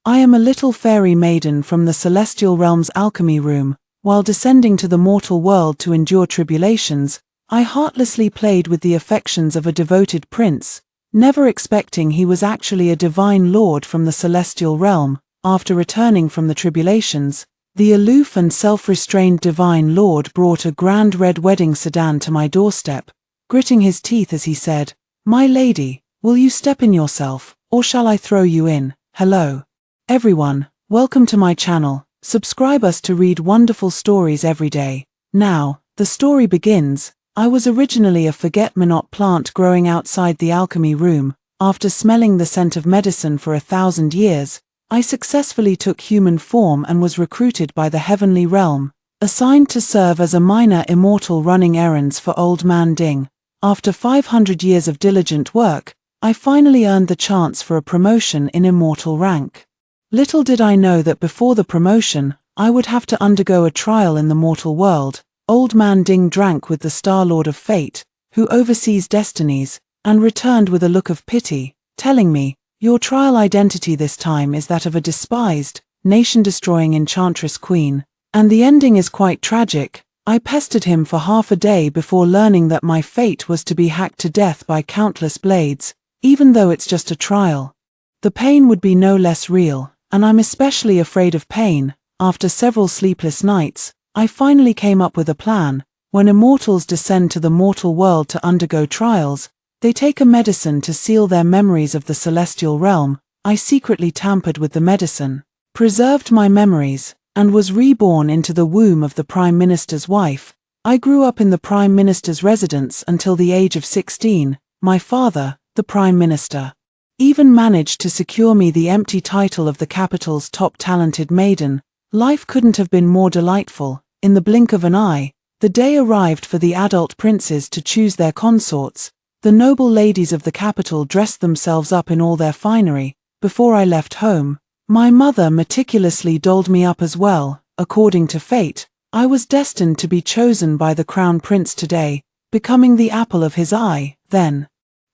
I am a little fairy maiden from the celestial realm's alchemy room. While descending to the mortal world to endure tribulations, I heartlessly played with the affections of a devoted prince, never expecting he was actually a divine lord from the celestial realm. After returning from the tribulations, the aloof and self-restrained divine lord brought a grand red wedding sedan to my doorstep, gritting his teeth as he said, "My lady, will you step in yourself, or shall I throw you in?" Hello, everyone, welcome to my channel. Subscribe us to read wonderful stories every day. Now, the story begins. I was originally a forget-me-not plant growing outside the alchemy room. After smelling the scent of medicine for 1,000 years, I successfully took human form and was recruited by the heavenly realm, assigned to serve as a minor immortal running errands for Old Man Ding. After 500 years of diligent work, I finally earned the chance for a promotion in immortal rank. Little did I know that before the promotion, I would have to undergo a trial in the mortal world. Old Man Ding drank with the Star Lord of Fate, who oversees destinies, and returned with a look of pity, telling me, "Your trial identity this time is that of a despised, nation-destroying enchantress queen, and the ending is quite tragic." I pestered him for half a day before learning that my fate was to be hacked to death by countless blades. Even though it's just a trial, the pain would be no less real, and I'm especially afraid of pain. After several sleepless nights, I finally came up with a plan. When immortals descend to the mortal world to undergo trials, they take a medicine to seal their memories of the celestial realm. I secretly tampered with the medicine, preserved my memories, and was reborn into the womb of the Prime Minister's wife. I grew up in the Prime Minister's residence until the age of 16. My father, the Prime Minister, even managed to secure me the empty title of the capital's top talented maiden. Life couldn't have been more delightful. In the blink of an eye, the day arrived for the adult princes to choose their consorts. The noble ladies of the capital dressed themselves up in all their finery. Before I left home, my mother meticulously dolled me up as well. According to fate, I was destined to be chosen by the crown prince today, becoming the apple of his eye. Then,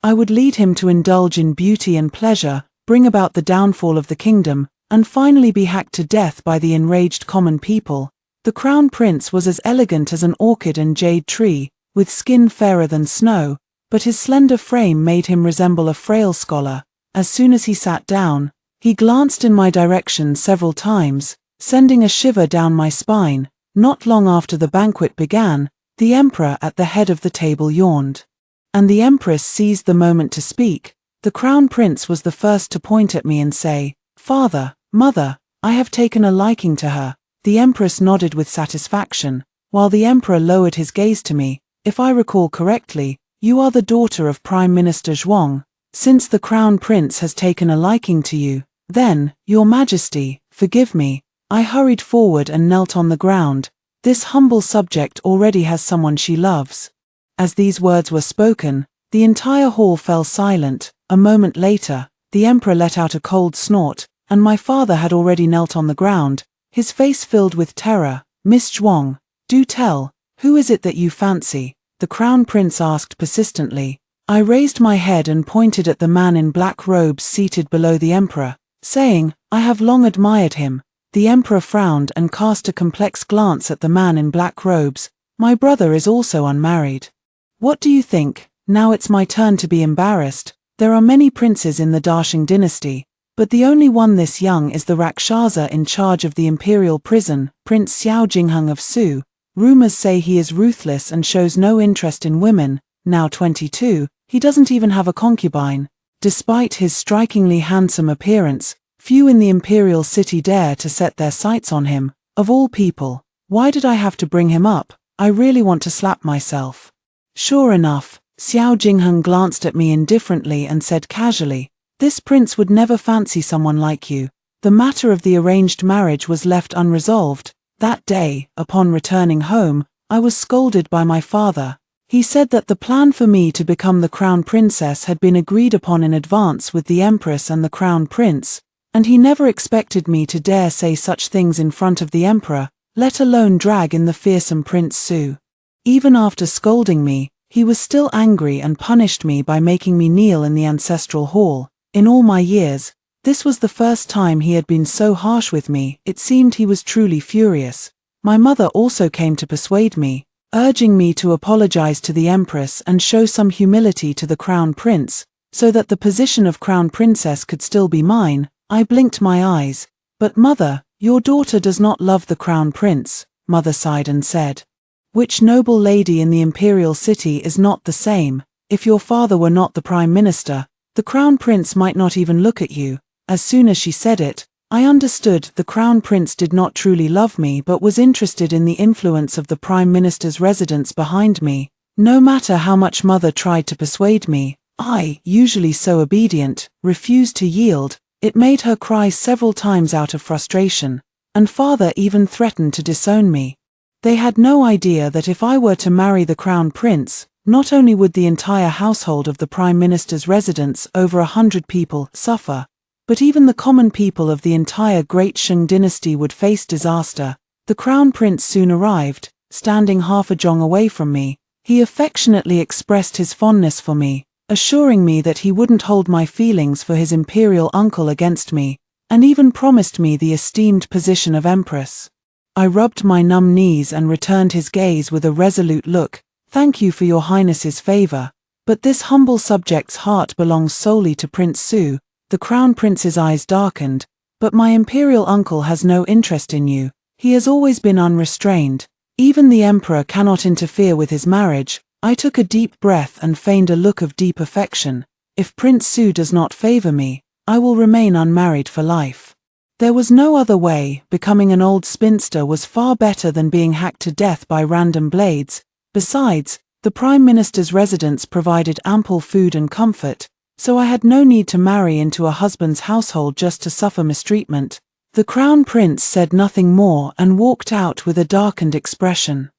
I would lead him to indulge in beauty and pleasure, bring about the downfall of the kingdom, and finally be hacked to death by the enraged common people. The crown prince was as elegant as an orchid and jade tree, with skin fairer than snow, but his slender frame made him resemble a frail scholar. As soon as he sat down, he glanced in my direction several times, sending a shiver down my spine. Not long after the banquet began, the emperor at the head of the table yawned, and the empress seized the moment to speak. The crown prince was the first to point at me and say, "Father, mother, I have taken a liking to her." The empress nodded with satisfaction, while the emperor lowered his gaze to me. "If I recall correctly, you are the daughter of Prime Minister Zhuang. Since the crown prince has taken a liking to you, then, your majesty, forgive me." I hurried forward and knelt on the ground. "This humble subject already has someone she loves." As these words were spoken, the entire hall fell silent. A moment later, the emperor let out a cold snort, and my father had already knelt on the ground, his face filled with terror. "Miss Zhuang, do tell, who is it that you fancy?" the crown prince asked persistently. I raised my head and pointed at the man in black robes seated below the emperor, saying, "I have long admired him." The emperor frowned and cast a complex glance at the man in black robes. "My brother is also unmarried. What do you think?" Now it's my turn to be embarrassed. There are many princes in the Dashing dynasty, but the only one this young is the Rakshasa in charge of the imperial prison, Prince Xiao Jingheng of Su. Rumors say he is ruthless and shows no interest in women. Now 22, he doesn't even have a concubine. Despite his strikingly handsome appearance, few in the imperial city dare to set their sights on him. Of all people, why did I have to bring him up? I really want to slap myself. Sure enough, Xiao Jingheng glanced at me indifferently and said casually, "This prince would never fancy someone like you." The matter of the arranged marriage was left unresolved. That day, upon returning home, I was scolded by my father. He said that the plan for me to become the crown princess had been agreed upon in advance with the empress and the crown prince, and he never expected me to dare say such things in front of the emperor, let alone drag in the fearsome Prince Su. Even after scolding me, he was still angry and punished me by making me kneel in the ancestral hall. In all my years, This was the first time he had been so harsh with me. It seemed he was truly furious. My mother also came to persuade me, urging me to apologize to the Empress and show some humility to the Crown Prince, so that the position of Crown Princess could still be mine. I blinked my eyes. But mother, your daughter does not love the Crown Prince, mother sighed and said. Which noble lady in the imperial city is not the same? If your father were not the Prime Minister, the Crown Prince might not even look at you. As soon as she said it, I understood the Crown Prince did not truly love me but was interested in the influence of the Prime Minister's residence behind me. No matter how much mother tried to persuade me, I, usually so obedient, refused to yield. It made her cry several times out of frustration, and father even threatened to disown me. They had no idea that if I were to marry the Crown Prince, not only would the entire household of the Prime Minister's residence, over 100 people, suffer, but even the common people of the entire Great Shang dynasty would face disaster. The Crown Prince soon arrived, standing half a jong away from me. He affectionately expressed his fondness for me, assuring me that he wouldn't hold my feelings for his imperial uncle against me, and even promised me the esteemed position of Empress. I rubbed my numb knees and returned his gaze with a resolute look. Thank you for your Highness's favor, but this humble subject's heart belongs solely to Prince Su. The Crown Prince's eyes darkened. But my imperial uncle has no interest in you. He has always been unrestrained. Even the emperor cannot interfere with his marriage. I took a deep breath and feigned a look of deep affection. If Prince Su does not favor me, I will remain unmarried for life. There was no other way. Becoming an old spinster was far better than being hacked to death by random blades. Besides, the Prime Minister's residence provided ample food and comfort, so I had no need to marry into a husband's household just to suffer mistreatment. The Crown Prince said nothing more and walked out with a darkened expression.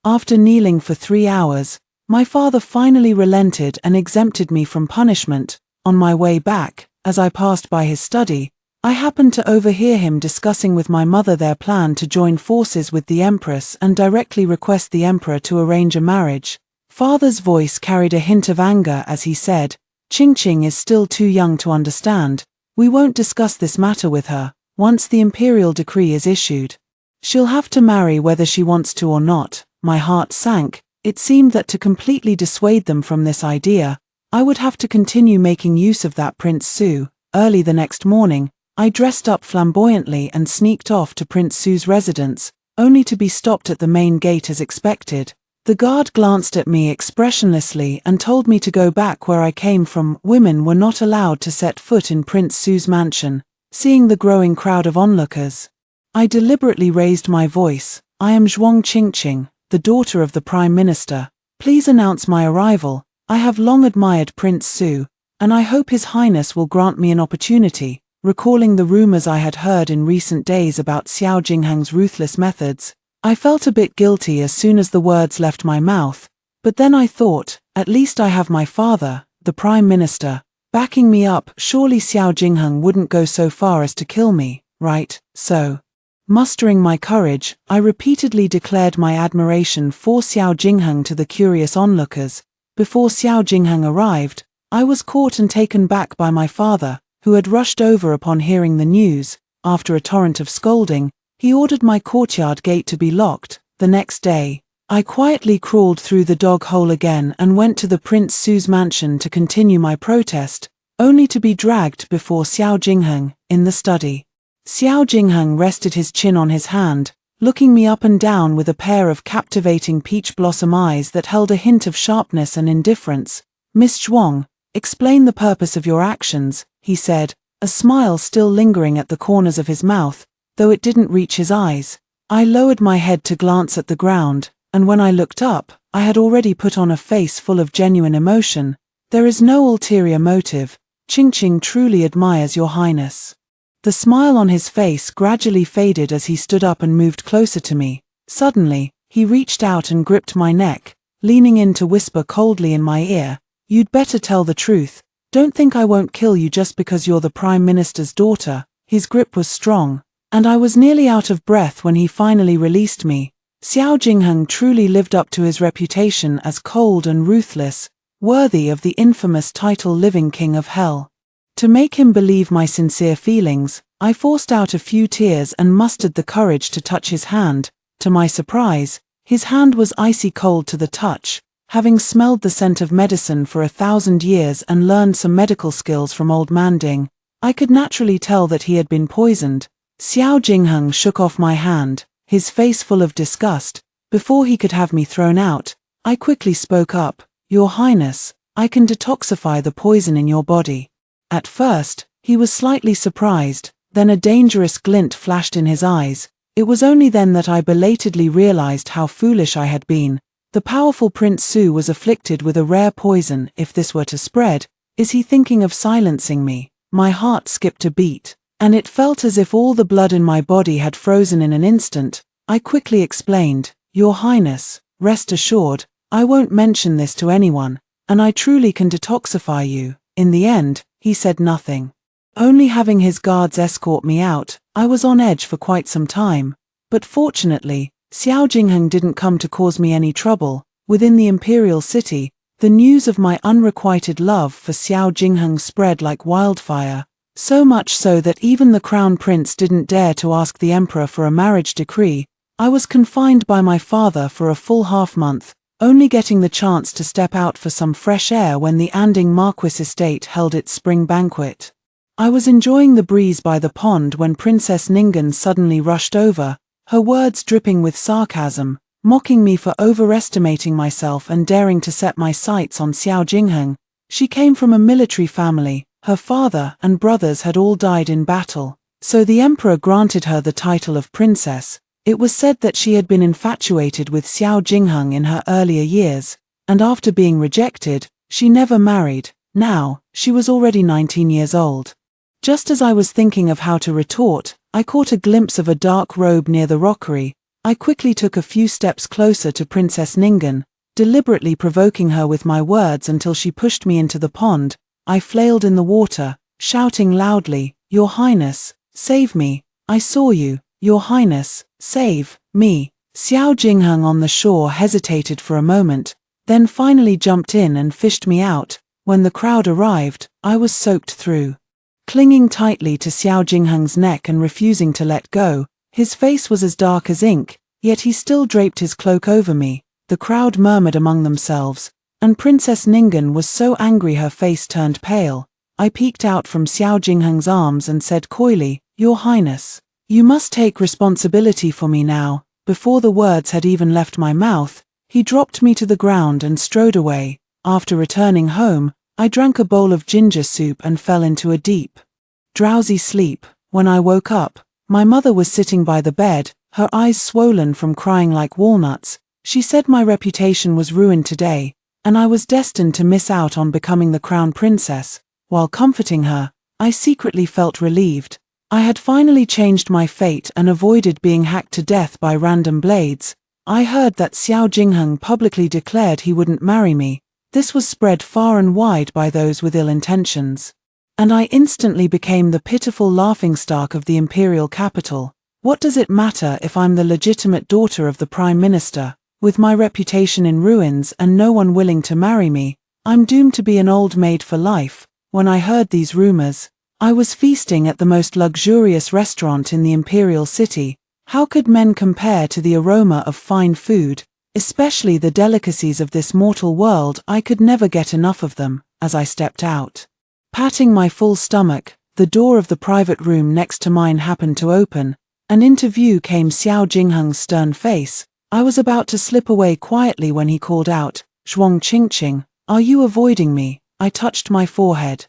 After kneeling for 3 hours, my father finally relented and exempted me from punishment. On my way back, as I passed by his study, I happened to overhear him discussing with my mother their plan to join forces with the Empress and directly request the Emperor to arrange a marriage. Father's voice carried a hint of anger as he said, "Qingqing is still too young to understand. We won't discuss this matter with her. Once the imperial decree is issued, she'll have to marry whether she wants to or not." My heart sank. It seemed that to completely dissuade them from this idea, I would have to continue making use of that Prince Su. Early the next morning, I dressed up flamboyantly and sneaked off to Prince Su's residence, only to be stopped at the main gate as expected. The guard glanced at me expressionlessly and told me to go back where I came from. Women were not allowed to set foot in Prince Su's mansion. Seeing the growing crowd of onlookers, I deliberately raised my voice. "I am Zhuang Qingqing, the daughter of the Prime Minister. Please announce my arrival. I have long admired Prince Su, and I hope His Highness will grant me an opportunity." Recalling the rumors I had heard in recent days about Xiao Jingheng's ruthless methods, I felt a bit guilty as soon as the words left my mouth. But then I thought, at least I have my father, the Prime Minister, backing me up. Surely Xiao Jingheng wouldn't go so far as to kill me, right? So, mustering my courage, I repeatedly declared my admiration for Xiao Jingheng to the curious onlookers. Before Xiao Jingheng arrived, I was caught and taken back by my father, who had rushed over upon hearing the news. After a torrent of scolding, he ordered my courtyard gate to be locked. The next day, I quietly crawled through the dog hole again and went to the Prince Su's mansion to continue my protest, only to be dragged before Xiao Jingheng, in the study. Xiao Jingheng rested his chin on his hand, looking me up and down with a pair of captivating peach blossom eyes that held a hint of sharpness and indifference. "Miss Zhuang, explain the purpose of your actions," he said, a smile still lingering at the corners of his mouth, though it didn't reach his eyes. I lowered my head to glance at the ground, and when I looked up, I had already put on a face full of genuine emotion. "There is no ulterior motive. Qingqing truly admires your Highness." The smile on his face gradually faded as he stood up and moved closer to me. Suddenly, he reached out and gripped my neck, leaning in to whisper coldly in my ear, "You'd better tell the truth. Don't think I won't kill you just because you're the Prime Minister's daughter." His grip was strong, and I was nearly out of breath when he finally released me. Xiao Jingheng truly lived up to his reputation as cold and ruthless, worthy of the infamous title Living King of Hell. To make him believe my sincere feelings, I forced out a few tears and mustered the courage to touch his hand. To my surprise, his hand was icy cold to the touch. Having smelled the scent of medicine for 1,000 years and learned some medical skills from old Manding, I could naturally tell that he had been poisoned. Xiao Jingheng shook off my hand, his face full of disgust. Before he could have me thrown out, I quickly spoke up. Your Highness, I can detoxify the poison in your body. At first, he was slightly surprised, then a dangerous glint flashed in his eyes. It was only then that I belatedly realized how foolish I had been. The powerful Prince Su was afflicted with a rare poison. If this were to spread, is he thinking of silencing me? My heart skipped a beat, and it felt as if all the blood in my body had frozen in an instant. I quickly explained, Your Highness, rest assured, I won't mention this to anyone, and I truly can detoxify you. In the end, he said nothing. Only having his guards escort me out, I was on edge for quite some time. But fortunately, Xiao Jingheng didn't come to cause me any trouble. Within the imperial city, the news of my unrequited love for Xiao Jingheng spread like wildfire, so much so that even the crown prince didn't dare to ask the emperor for a marriage decree. I was confined by my father for a full half-month, only getting the chance to step out for some fresh air when the Anding Marquis estate held its spring banquet. I was enjoying the breeze by the pond when Princess Ningguang suddenly rushed over, her words dripping with sarcasm, mocking me for overestimating myself and daring to set my sights on Xiao Jingheng. She came from a military family, her father and brothers had all died in battle, so the emperor granted her the title of princess. It was said that she had been infatuated with Xiao Jingheng in her earlier years, and after being rejected, she never married. Now, she was already 19 years old. Just as I was thinking of how to retort, I caught a glimpse of a dark robe near the rockery. I quickly took a few steps closer to Princess Ningguang, deliberately provoking her with my words until she pushed me into the pond. I flailed in the water, shouting loudly, Your Highness, save me, I saw you, Your Highness, save me. Xiao Jingheng on the shore hesitated for a moment, then finally jumped in and fished me out. When the crowd arrived, I was soaked through. Clinging tightly to Xiao Jingheng's neck and refusing to let go, his face was as dark as ink, yet he still draped his cloak over me. The crowd murmured among themselves, and Princess Ningguang was so angry her face turned pale. I peeked out from Xiao Jingheng's arms and said coyly, Your Highness, you must take responsibility for me now. Before the words had even left my mouth, he dropped me to the ground and strode away. After returning home, I drank a bowl of ginger soup and fell into a deep, drowsy sleep. When I woke up, my mother was sitting by the bed, her eyes swollen from crying like walnuts. She said my reputation was ruined today, and I was destined to miss out on becoming the crown princess. While comforting her, I secretly felt relieved. I had finally changed my fate and avoided being hacked to death by random blades. I heard that Xiao Jingheng publicly declared he wouldn't marry me. This was spread far and wide by those with ill intentions, and I instantly became the pitiful laughingstock of the imperial capital. What does it matter if I'm the legitimate daughter of the prime minister? With my reputation in ruins and no one willing to marry me, I'm doomed to be an old maid for life. When I heard these rumors, I was feasting at the most luxurious restaurant in the imperial city. How could men compare to the aroma of fine food? Especially the delicacies of this mortal world. I could never get enough of them. As I stepped out, patting my full stomach, the door of the private room next to mine happened to open, and into view came Xiao Jingheng's stern face. I was about to slip away quietly when he called out, Zhuang Qingqing, are you avoiding me? I touched my forehead,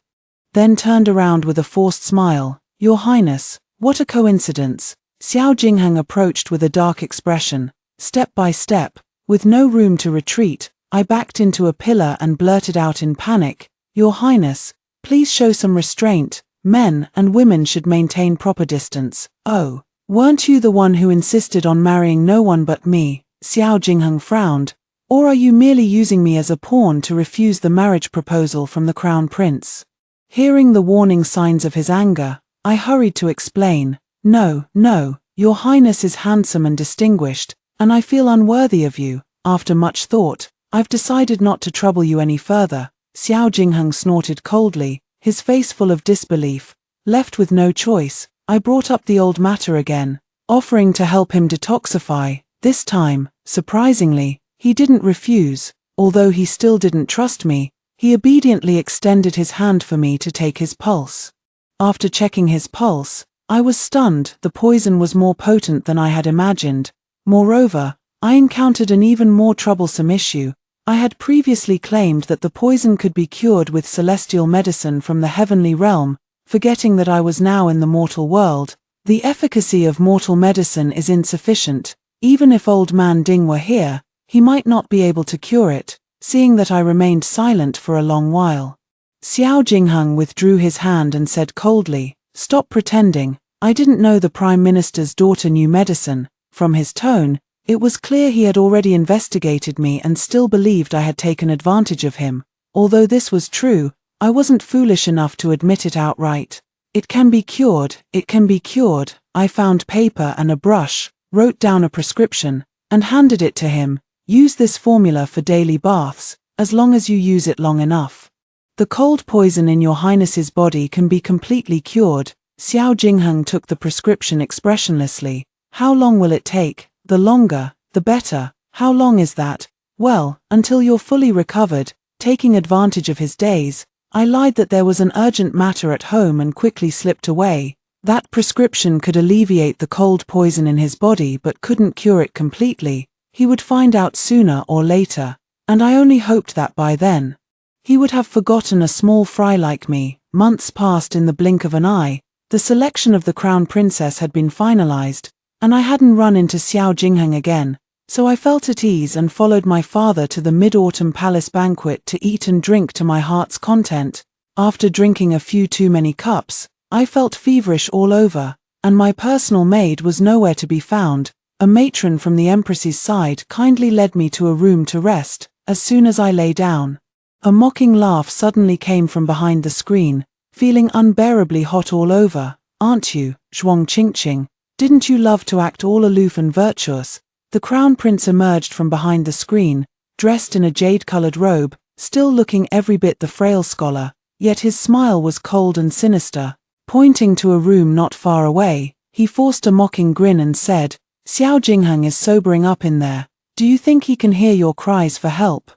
then turned around with a forced smile. Your Highness, what a coincidence. Xiao Jingheng approached with a dark expression. Step by step, with no room to retreat, I backed into a pillar and blurted out in panic, Your Highness, please show some restraint. Men and women should maintain proper distance. Oh, weren't you the one who insisted on marrying no one but me? Xiao Jingheng frowned. Or are you merely using me as a pawn to refuse the marriage proposal from the crown prince? Hearing the warning signs of his anger, I hurried to explain. No, Your Highness is handsome and distinguished, and I feel unworthy of you. After much thought, I've decided not to trouble you any further. Xiao Jingheng snorted coldly. his face full of disbelief. Left with no choice, I brought up the old matter again, offering to help him detoxify. This time, surprisingly, he didn't refuse. Although he still didn't trust me, he obediently extended his hand for me to take his pulse. After checking his pulse, I was stunned. The poison was more potent than I had imagined. Moreover, I encountered an even more troublesome issue. I had previously claimed that the poison could be cured with celestial medicine from the heavenly realm, forgetting that I was now in the mortal world. The efficacy of mortal medicine is insufficient. Even if Old Man Ding were here, he might not be able to cure it. Seeing that I remained silent for a long while, Xiao Jingheng withdrew his hand and said coldly, "Stop pretending. I didn't know the Prime Minister's daughter knew medicine." From his tone, it was clear he had already investigated me and still believed I had taken advantage of him. Although this was true, I wasn't foolish enough to admit it outright. "It can be cured, it can be cured." I found paper and a brush, wrote down a prescription, and handed it to him. "Use this formula for daily baths, as long as you use it long enough. The cold poison in your highness's body can be completely cured." Xiao Jingheng took the prescription expressionlessly. "How long will it take?" "The longer, the better." "How long is that?" "Well, until you're fully recovered." Taking advantage of his daze, I lied that there was an urgent matter at home and quickly slipped away. That prescription could alleviate the cold poison in his body but couldn't cure it completely. He would find out sooner or later, and I only hoped that by then he would have forgotten a small fry like me. Months passed in the blink of an eye. The selection of the crown princess had been finalized, and I hadn't run into Xiao Jingheng again, so I felt at ease and followed my father to the Mid-Autumn Palace banquet to eat and drink to my heart's content. After drinking a few too many cups, I felt feverish all over, and my personal maid was nowhere to be found. A matron from the Empress's side kindly led me to a room to rest. As soon as I lay down, a mocking laugh suddenly came from behind the screen. "Feeling unbearably hot all over, aren't you, Zhuang Qingqing? Didn't you love to act all aloof and virtuous?" The crown prince emerged from behind the screen, dressed in a jade-colored robe, still looking every bit the frail scholar, yet his smile was cold and sinister. Pointing to a room not far away, he forced a mocking grin and said, "Xiao Jingheng is sobering up in there. Do you think he can hear your cries for help?"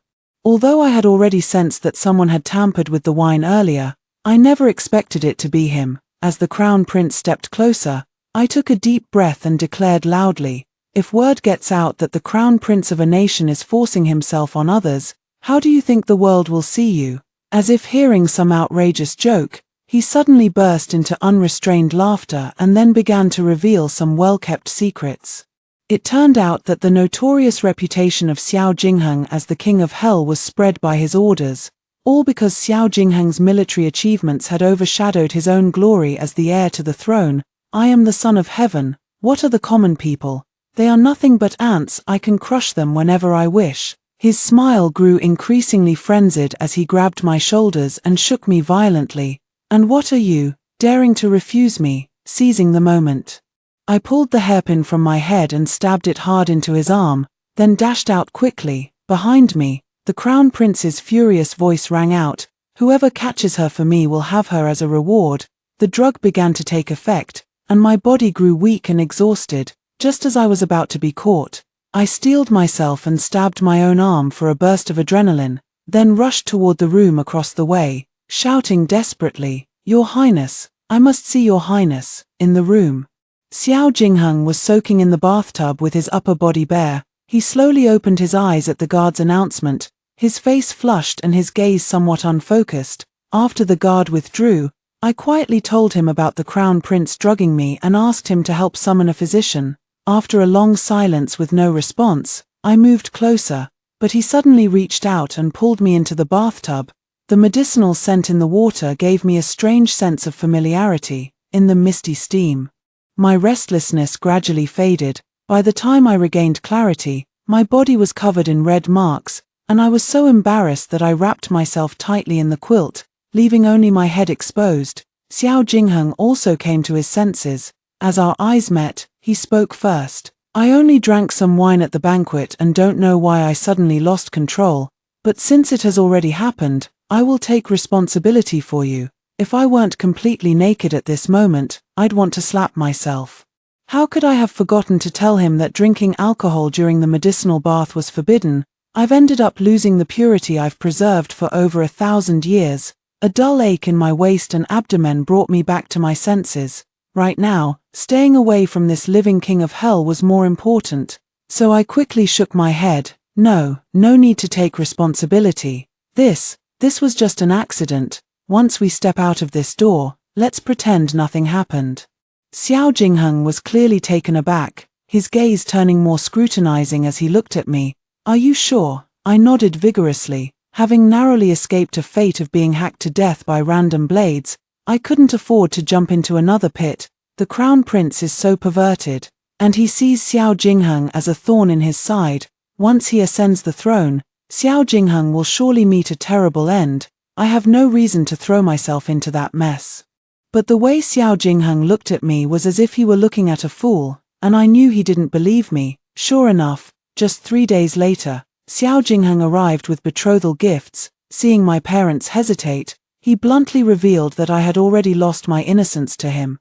Although I had already sensed that someone had tampered with the wine earlier, I never expected it to be him. As the crown prince stepped closer, I took a deep breath and declared loudly, "If word gets out that the crown prince of a nation is forcing himself on others, how do you think the world will see you?" As if hearing some outrageous joke, he suddenly burst into unrestrained laughter and then began to reveal some well-kept secrets. It turned out that the notorious reputation of Xiao Jingheng as the king of hell was spread by his orders, all because Xiao Jingheng's military achievements had overshadowed his own glory as the heir to the throne. "I am the son of heaven. What are the common people? They are nothing but ants. I can crush them whenever I wish." His smile grew increasingly frenzied as he grabbed my shoulders and shook me violently. "And what are you, daring to refuse me?" Seizing the moment, I pulled the hairpin from my head and stabbed it hard into his arm, then dashed out quickly. Behind me, the crown prince's furious voice rang out, "Whoever catches her for me will have her as a reward." The drug began to take effect, and my body grew weak and exhausted. Just as I was about to be caught, I steeled myself and stabbed my own arm for a burst of adrenaline, then rushed toward the room across the way, shouting desperately, "Your Highness, I must see your Highness." In the room, Xiao Jingheng was soaking in the bathtub with his upper body bare. He slowly opened his eyes at the guard's announcement, his face flushed and his gaze somewhat unfocused. After the guard withdrew, I quietly told him about the crown prince drugging me and asked him to help summon a physician. After a long silence with no response, I moved closer, but he suddenly reached out and pulled me into the bathtub. The medicinal scent in the water gave me a strange sense of familiarity. In the misty steam, my restlessness gradually faded. By the time I regained clarity, my body was covered in red marks, and I was so embarrassed that I wrapped myself tightly in the quilt, leaving only my head exposed. Xiao Jingheng also came to his senses. As our eyes met, he spoke first. "I only drank some wine at the banquet and don't know why I suddenly lost control, but since it has already happened, I will take responsibility for you." If I weren't completely naked at this moment, I'd want to slap myself. How could I have forgotten to tell him that drinking alcohol during the medicinal bath was forbidden? I've ended up losing the purity I've preserved for over 1,000 years. A dull ache in my waist and abdomen brought me back to my senses. Right now, staying away from this living king of hell was more important. So I quickly shook my head. No need to take responsibility. This was just an accident. Once we step out of this door, let's pretend nothing happened. Xiao Jingheng was clearly taken aback, his gaze turning more scrutinizing as he looked at me. Are you sure? I nodded vigorously. Having narrowly escaped a fate of being hacked to death by random blades, I couldn't afford to jump into another pit. The crown prince is so perverted, and he sees Xiao Jingheng as a thorn in his side. Once he ascends the throne, Xiao Jingheng will surely meet a terrible end. I have no reason to throw myself into that mess. But the way Xiao Jingheng looked at me was as if he were looking at a fool, and I knew he didn't believe me. Sure enough, just 3 days later, Xiao Jingheng arrived with betrothal gifts. Seeing my parents hesitate, he bluntly revealed that I had already lost my innocence to him.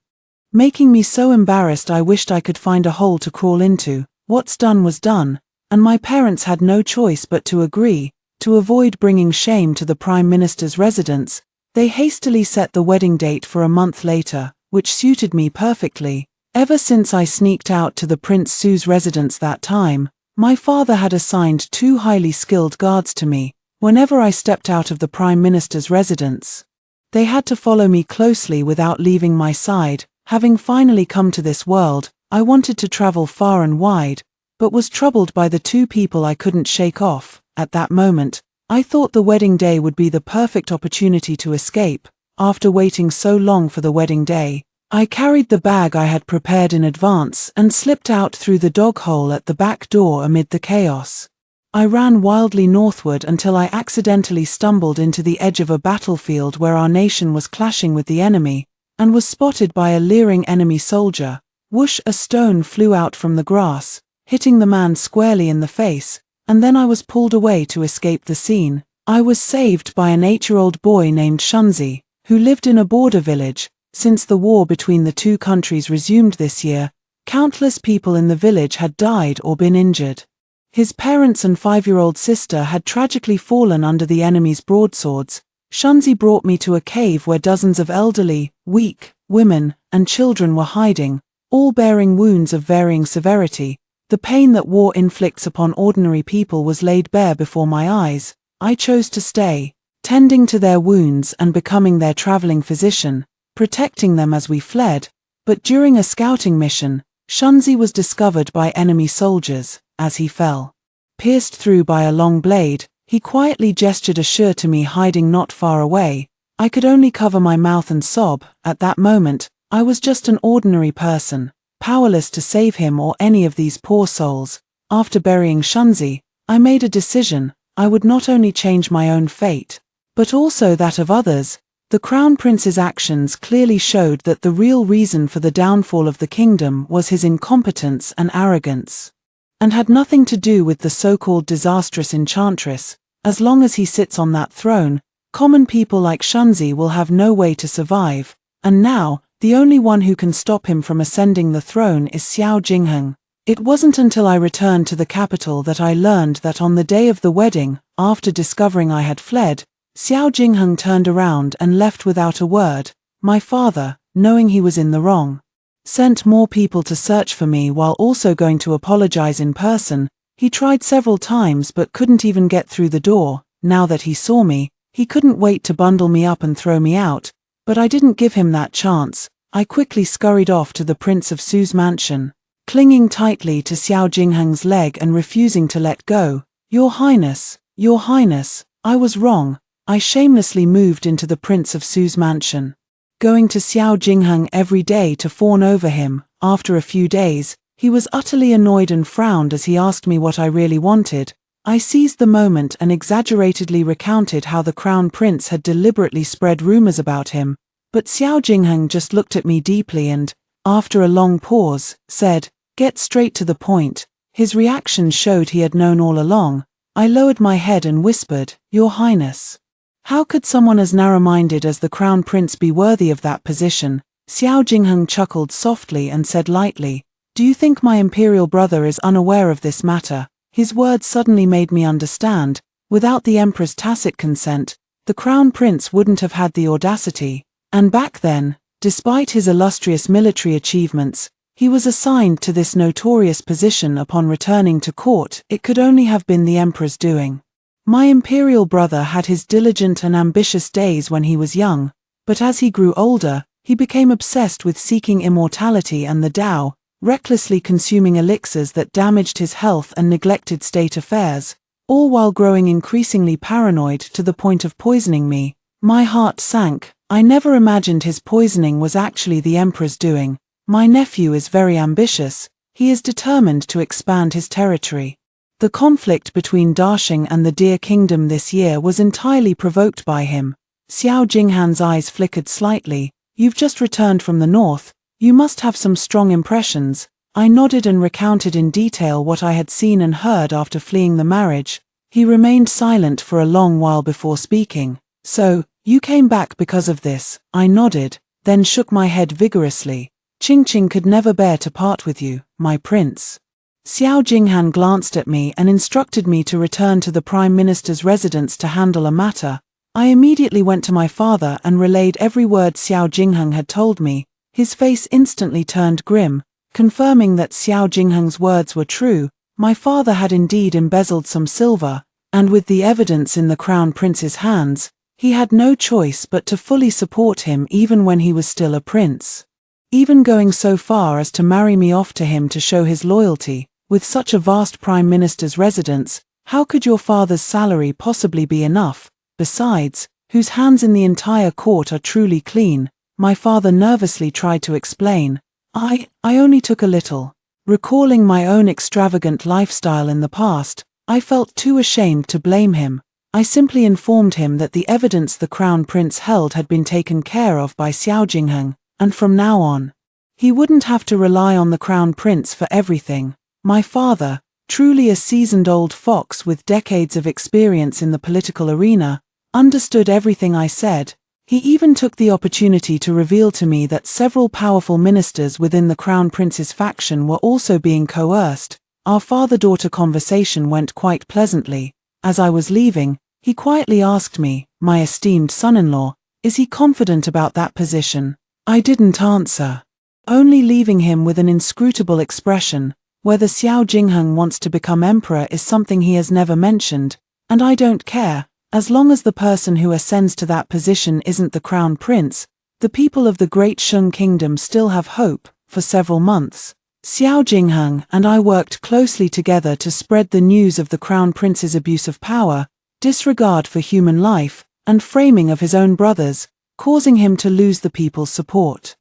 Making me so embarrassed I wished I could find a hole to crawl into. What's done was done, and my parents had no choice but to agree. To avoid bringing shame to the Prime Minister's residence, they hastily set the wedding date for a month later, which suited me perfectly. Ever since I sneaked out to the Prince Su's residence that time, my father had assigned 2 highly skilled guards to me. Whenever I stepped out of the Prime Minister's residence, they had to follow me closely without leaving my side. Having finally come to this world, I wanted to travel far and wide, but was troubled by the 2 people I couldn't shake off. At that moment, I thought the wedding day would be the perfect opportunity to escape. After waiting so long for the wedding day, I carried the bag I had prepared in advance and slipped out through the dog hole at the back door amid the chaos. I ran wildly northward until I accidentally stumbled into the edge of a battlefield where our nation was clashing with the enemy, and was spotted by a leering enemy soldier. Whoosh! A stone flew out from the grass, hitting the man squarely in the face, and then I was pulled away to escape the scene. I was saved by an 8-year-old boy named Shunzi, who lived in a border village. Since the war between the 2 countries resumed this year, countless people in the village had died or been injured. His parents and 5-year-old sister had tragically fallen under the enemy's broadswords. Shunzi brought me to a cave where dozens of elderly, weak, women, and children were hiding, all bearing wounds of varying severity. The pain that war inflicts upon ordinary people was laid bare before my eyes. I chose to stay, tending to their wounds and becoming their traveling physician, protecting them as we fled. But during a scouting mission, Shunzi was discovered by enemy soldiers. As he fell, pierced through by a long blade, he quietly gestured assure to me hiding not far away. I could only cover my mouth and sob. At that moment, I was just an ordinary person, powerless to save him or any of these poor souls. After burying Shunzi, I made a decision. I would not only change my own fate, but also that of others. The Crown Prince's actions clearly showed that the real reason for the downfall of the kingdom was his incompetence and arrogance, and had nothing to do with the so-called disastrous enchantress. As long as he sits on that throne, common people like Shunzi will have no way to survive. And now, the only one who can stop him from ascending the throne is Xiao Jingheng. It wasn't until I returned to the capital that I learned that on the day of the wedding, after discovering I had fled, Xiao Jingheng turned around and left without a word. My father, knowing he was in the wrong, sent more people to search for me while also going to apologize in person. He tried several times but couldn't even get through the door. Now that he saw me, he couldn't wait to bundle me up and throw me out. But I didn't give him that chance. I quickly scurried off to the Prince of Su's mansion, clinging tightly to Xiao Jingheng's leg and refusing to let go. Your Highness, I was wrong. I shamelessly moved into the Prince of Su's mansion, going to Xiao Jingheng every day to fawn over him. After a few days, he was utterly annoyed and frowned as he asked me what I really wanted. I seized the moment and exaggeratedly recounted how the Crown Prince had deliberately spread rumors about him, but Xiao Jingheng just looked at me deeply and, after a long pause, said, "Get straight to the point." His reaction showed he had known all along. I lowered my head and whispered, "Your Highness, How could someone as narrow-minded as the crown prince be worthy of that position? Xiao Jingheng chuckled softly and said lightly, "Do you think my imperial brother is unaware of this matter?" His words suddenly made me understand. Without the emperor's tacit consent, the crown prince wouldn't have had the audacity. And back then, despite his illustrious military achievements, he was assigned to this notorious position upon returning to court. It could only have been the emperor's doing. My imperial brother had his diligent and ambitious days when he was young, but as he grew older, he became obsessed with seeking immortality and the Tao, recklessly consuming elixirs that damaged his health and neglected state affairs, all while growing increasingly paranoid to the point of poisoning me. My heart sank. I never imagined his poisoning was actually the emperor's doing. My nephew is very ambitious. He is determined to expand his territory. The conflict between Daxing and the Deer Kingdom this year was entirely provoked by him. Xiao Jinghan's eyes flickered slightly. You've just returned from the north. You must have some strong impressions. I nodded and recounted in detail what I had seen and heard after fleeing the marriage. He remained silent for a long while before speaking. So, you came back because of this? I nodded, then shook my head vigorously. Qingqing could never bear to part with you, my prince. Xiao Jinghan glanced at me and instructed me to return to the Prime Minister's residence to handle a matter. I immediately went to my father and relayed every word Xiao Jinghan had told me. His face instantly turned grim, confirming that Xiao Jingheng's words were true. My father had indeed embezzled some silver, and with the evidence in the crown prince's hands, he had no choice but to fully support him even when he was still a prince. Even going so far as to marry me off to him to show his loyalty. With such a vast prime minister's residence, how could your father's salary possibly be enough? Besides, whose hands in the entire court are truly clean? My father nervously tried to explain. I only took a little. Recalling my own extravagant lifestyle in the past, I felt too ashamed to blame him. I simply informed him that the evidence the crown prince held had been taken care of by Xiao Jingheng, and from now on, he wouldn't have to rely on the crown prince for everything. My father, truly a seasoned old fox with decades of experience in the political arena, understood everything I said. He even took the opportunity to reveal to me that several powerful ministers within the crown prince's faction were also being coerced. Our father-daughter conversation went quite pleasantly. As I was leaving, he quietly asked me, my esteemed son-in-law, is he confident about that position? I didn't answer, only leaving him with an inscrutable expression. Whether Xiao Jingheng wants to become emperor is something he has never mentioned, and I don't care, as long as the person who ascends to that position isn't the crown prince. The people of the Great Shun Kingdom still have hope. For several months, Xiao Jingheng and I worked closely together to spread the news of the crown prince's abuse of power, disregard for human life, and framing of his own brothers, causing him to lose the people's support.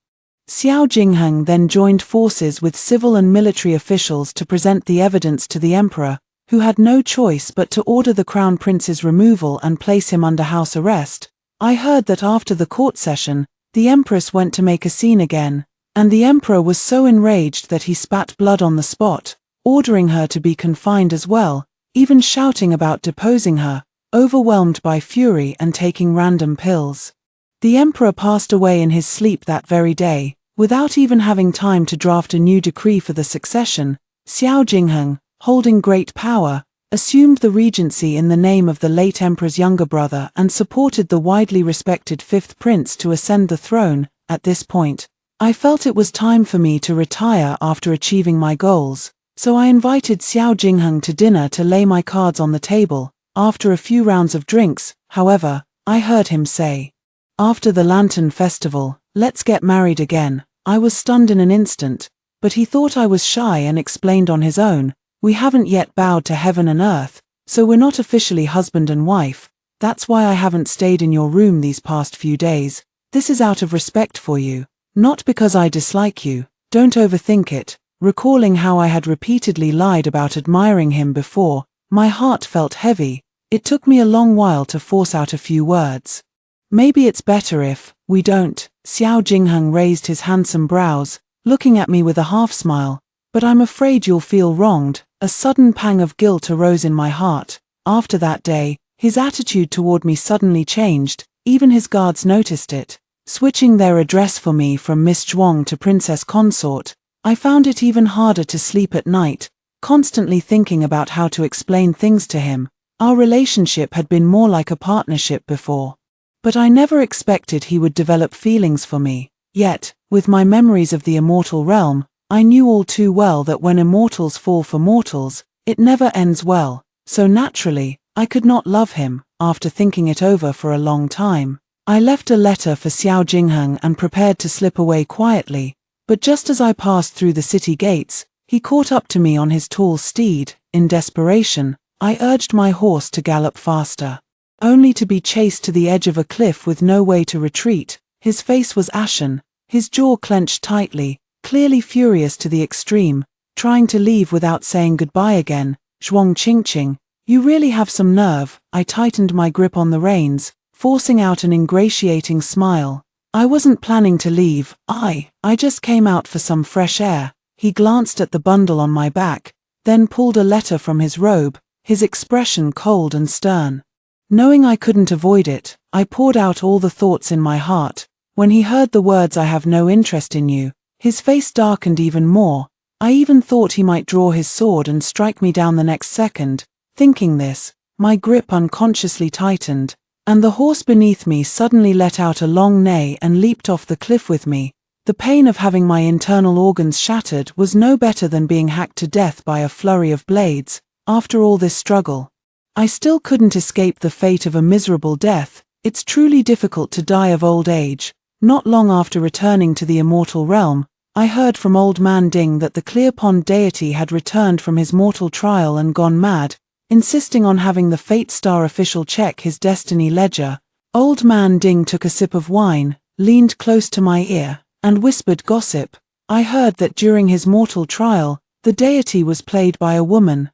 Xiao Jingheng then joined forces with civil and military officials to present the evidence to the emperor, who had no choice but to order the crown prince's removal and place him under house arrest. I heard that after the court session, the empress went to make a scene again, and the emperor was so enraged that he spat blood on the spot, ordering her to be confined as well, even shouting about deposing her, overwhelmed by fury and taking random pills. The emperor passed away in his sleep that very day. Without even having time to draft a new decree for the succession, Xiao Jingheng, holding great power, assumed the regency in the name of the late emperor's younger brother and supported the widely respected fifth prince to ascend the throne. At this point, I felt it was time for me to retire after achieving my goals, so I invited Xiao Jingheng to dinner to lay my cards on the table. After a few rounds of drinks, however, I heard him say, "After the Lantern Festival, let's get married again." I was stunned in an instant, but he thought I was shy and explained on his own, "We haven't yet bowed to heaven and earth, so we're not officially husband and wife. That's why I haven't stayed in your room these past few days. This is out of respect for you, not because I dislike you. Don't overthink it." Recalling how I had repeatedly lied about admiring him before, my heart felt heavy. It took me a long while to force out a few words. "Maybe it's better if we don't." Xiao Jingheng raised his handsome brows, looking at me with a half-smile. "But I'm afraid you'll feel wronged." A sudden pang of guilt arose in my heart. After that day, His attitude toward me suddenly changed, even his guards noticed it. Switching their address for me from Miss Zhuang to Princess Consort, I found it even harder to sleep at night, constantly thinking about how to explain things to him. Our relationship had been more like a partnership before. But I never expected he would develop feelings for me. Yet, with my memories of the immortal realm, I knew all too well that when immortals fall for mortals, it never ends well. So naturally, I could not love him. After thinking it over for a long time, I left a letter for Xiao Jingheng and prepared to slip away quietly. But just as I passed through the city gates, he caught up to me on his tall steed. In desperation, I urged my horse to gallop faster, only to be chased to the edge of a cliff with no way to retreat. His face was ashen, his jaw clenched tightly, clearly furious to the extreme, trying to leave without saying goodbye again. Zhuang Qingqing, you really have some nerve. I tightened my grip on the reins, forcing out an ingratiating smile. I wasn't planning to leave. I just came out for some fresh air. He glanced at the bundle on my back, then pulled a letter from his robe, his expression cold and stern. Knowing I couldn't avoid it, I poured out all the thoughts in my heart. When he heard the words "I have no interest in you," his face darkened even more. I even thought he might draw his sword and strike me down the next second. Thinking this, my grip unconsciously tightened, and the horse beneath me suddenly let out a long neigh and leaped off the cliff with me. The pain of having my internal organs shattered was no better than being hacked to death by a flurry of blades. After all this struggle, I still couldn't escape the fate of a miserable death. It's truly difficult to die of old age. Not long after returning to the immortal realm, I heard from Old Man Ding that the Clear Pond deity had returned from his mortal trial and gone mad, insisting on having the Fate Star official check his destiny ledger. Old Man Ding took a sip of wine, leaned close to my ear, and whispered gossip. I heard that during his mortal trial, the deity was played by a woman.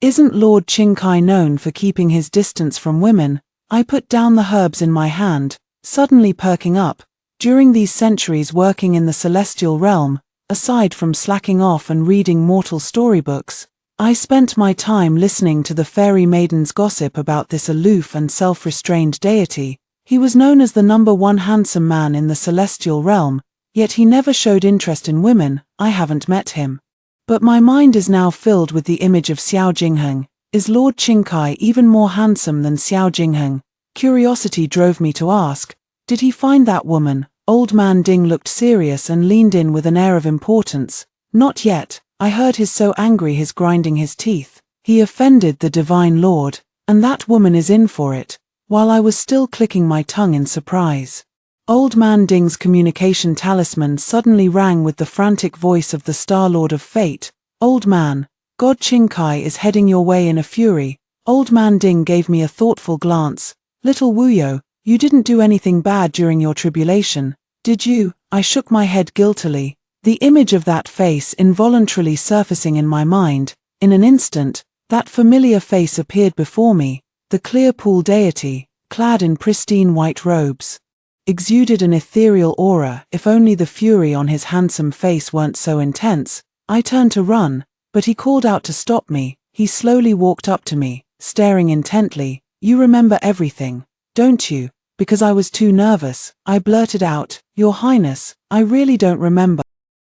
Isn't Lord Qingkai known for keeping his distance from women? I put down the herbs in my hand, suddenly perking up. During these centuries working in the celestial realm, aside from slacking off and reading mortal storybooks, I spent my time listening to the fairy maidens gossip about this aloof and self-restrained deity. He was known as the #1 handsome man in the celestial realm, yet he never showed interest in women. I haven't met him. But my mind is now filled with the image of Xiao Jingheng. Is Lord Qingkai even more handsome than Xiao Jingheng? Curiosity drove me to ask, did he find that woman? Old Man Ding looked serious and leaned in with an air of importance. Not yet. I heard his so angry his grinding his teeth. He offended the Divine Lord, and that woman is in for it. While I was still clicking my tongue in surprise, Old Man Ding's communication talisman suddenly rang with the frantic voice of the Star Lord of Fate. Old Man, God Qingkai is heading your way in a fury. Old Man Ding gave me a thoughtful glance. Little Wuyo, you didn't do anything bad during your tribulation, did you? I shook my head guiltily, the image of that face involuntarily surfacing in my mind. In an instant, that familiar face appeared before me. The clear pool deity, clad in pristine white robes, exuded an ethereal aura. If only the fury on his handsome face weren't so intense. I turned to run, but he called out to stop me. He slowly walked up to me, staring intently. You remember everything, don't you? Because I was too nervous, I blurted out, Your Highness, I really don't remember.